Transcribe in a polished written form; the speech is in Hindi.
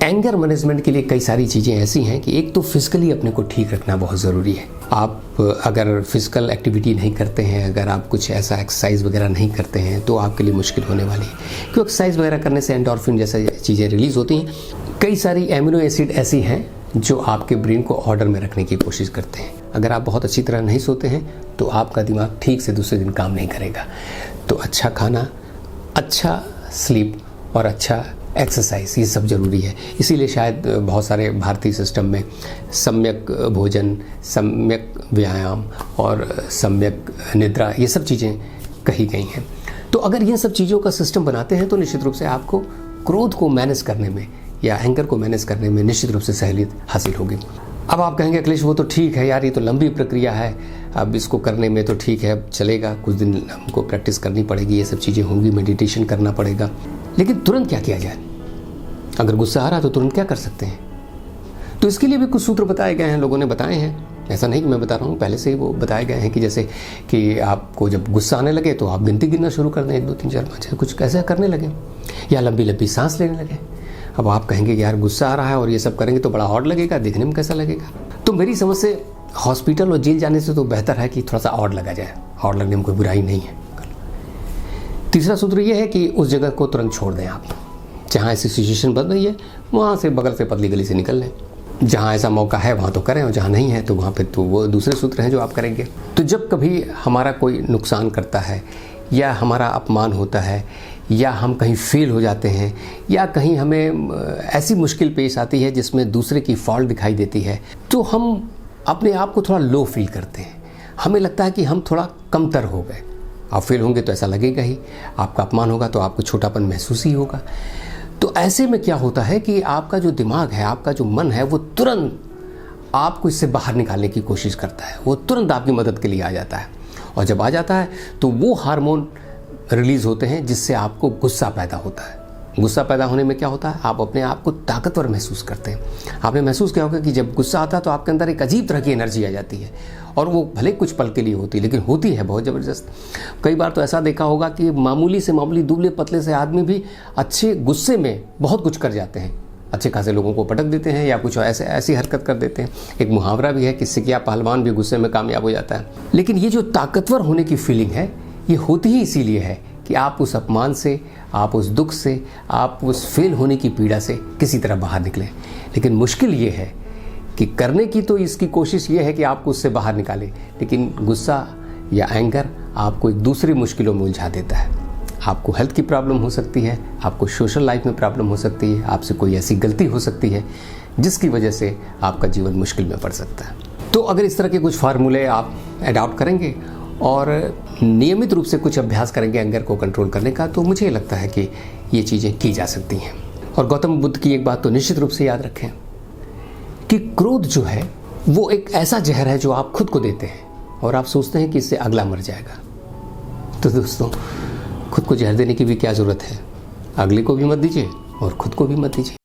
एंगर मैनेजमेंट के लिए कई सारी चीज़ें ऐसी हैं कि एक तो फिजिकली अपने को ठीक रखना बहुत ज़रूरी है। आप अगर फिजिकल एक्टिविटी नहीं करते हैं, अगर आप कुछ ऐसा एक्सरसाइज वगैरह नहीं करते हैं तो आपके लिए मुश्किल होने वाली है, क्योंकि एक्सरसाइज वगैरह करने से एंडोर्फिन जैसी चीज़ें रिलीज़ होती हैं। कई सारी एमिनो एसिड ऐसी हैं जो आपके ब्रेन को ऑर्डर में रखने की कोशिश करते हैं। अगर आप बहुत अच्छी तरह नहीं सोते हैं तो आपका दिमाग ठीक से दूसरे दिन काम नहीं करेगा। तो अच्छा खाना, अच्छा स्लीप और अच्छा एक्सरसाइज, ये सब ज़रूरी है। इसीलिए शायद बहुत सारे भारतीय सिस्टम में सम्यक भोजन, सम्यक व्यायाम और सम्यक निद्रा, ये सब चीज़ें कही गई हैं। तो अगर ये सब चीज़ों का सिस्टम बनाते हैं तो निश्चित रूप से आपको क्रोध को मैनेज करने में या एंगर को मैनेज करने में निश्चित रूप से सहूलियत हासिल होगी। अब आप कहेंगे अखिलेश वो तो ठीक है यार, ये तो लंबी प्रक्रिया है, अब इसको करने में तो ठीक है, चलेगा, कुछ दिन हमको प्रैक्टिस करनी पड़ेगी, ये सब चीज़ें होंगी, मेडिटेशन करना पड़ेगा। लेकिन तुरंत क्या किया जाए? अगर गुस्सा आ रहा है तो तुरंत क्या कर सकते हैं? तो इसके लिए भी कुछ सूत्र बताए गए हैं, लोगों ने बताए हैं। ऐसा नहीं कि मैं बता रहा हूँ, पहले से ही वो बताए गए हैं कि जैसे कि आपको जब गुस्सा आने लगे तो आप गिनती गिनना शुरू कर दें, 1 2 3 4 5 कुछ कैसे करने लगे, या लंबी लंबी सांस लेने लगे। अब आप कहेंगे कि यार गुस्सा आ रहा है और ये सब करेंगे तो बड़ा ऑड लगेगा, देखने में कैसा लगेगा? तो मेरी समझ से हॉस्पिटल और जेल जाने से तो बेहतर है कि थोड़ा सा ऑड लगा जाए। ऑड लगने में कोई बुराई नहीं है। तीसरा सूत्र ये है कि उस जगह को तुरंत छोड़ दें। आप जहाँ ऐसी सिचुएशन बन रही है वहाँ से बगल से पतली गली से निकल लें। जहाँ ऐसा मौका है वहाँ तो करें, और जहाँ नहीं है तो वहाँ पे तो वो दूसरे सूत्र हैं जो आप करेंगे। तो जब कभी हमारा कोई नुकसान करता है या हमारा अपमान होता है या हम कहीं फेल हो जाते हैं या कहीं हमें ऐसी मुश्किल पेश आती है जिसमें दूसरे की फॉल्ट दिखाई देती है, तो हम अपने आप को थोड़ा लो फील करते हैं। हमें लगता है कि हम थोड़ा कमतर हो गए। आप फेल होंगे तो ऐसा लगेगा ही, आपका अपमान होगा तो आपको छोटापन महसूस ही होगा। तो ऐसे में क्या होता है कि आपका जो दिमाग है, आपका जो मन है, वो तुरंत आपको इससे बाहर निकालने की कोशिश करता है। वो तुरंत आपकी मदद के लिए आ जाता है, और जब आ जाता है तो वो हार्मोन रिलीज़ होते हैं जिससे आपको गुस्सा पैदा होता है। गुस्सा पैदा होने में क्या होता है, आप अपने आप को ताकतवर महसूस करते हैं। आपने महसूस किया होगा कि जब गुस्सा आता है तो आपके अंदर एक अजीब तरह की एनर्जी आ जाती है, और वो भले कुछ पल के लिए होती है लेकिन होती है बहुत ज़बरदस्त। कई बार तो ऐसा देखा होगा कि मामूली से मामूली दुबले पतले से आदमी भी अच्छे गुस्से में बहुत कुछ कर जाते हैं, अच्छे खासे लोगों को पटक देते हैं या कुछ ऐसी हरकत कर देते हैं। एक मुहावरा भी है कि सिकिया पहलवान भी गुस्से में कामयाब हो जाता है। लेकिन ये जो ताकतवर होने की फीलिंग है, ये होती ही इसीलिए है कि आप उस अपमान से, आप उस दुख से, आप उस फेल होने की पीड़ा से किसी तरह बाहर निकलें। लेकिन मुश्किल ये है कि करने की तो इसकी कोशिश ये है कि आपको उससे बाहर निकालें, लेकिन गुस्सा या एंगर आपको एक दूसरी मुश्किलों में उलझा देता है। आपको हेल्थ की प्रॉब्लम हो सकती है, आपको सोशल लाइफ में प्रॉब्लम हो सकती है, आपसे कोई ऐसी गलती हो सकती है जिसकी वजह से आपका जीवन मुश्किल में पड़ सकता है। तो अगर इस तरह के कुछ फार्मूले आप अडॉप्ट करेंगे और नियमित रूप से कुछ अभ्यास करेंगे एंगर को कंट्रोल करने का, तो मुझे लगता है कि ये चीज़ें की जा सकती हैं। और गौतम बुद्ध की एक बात तो निश्चित रूप से याद रखें कि क्रोध जो है वो एक ऐसा जहर है जो आप खुद को देते हैं और आप सोचते हैं कि इससे अगला मर जाएगा। तो दोस्तों, खुद को जहर देने की भी क्या ज़रूरत है? अगले को भी मत दीजिए और खुद को भी मत दीजिए।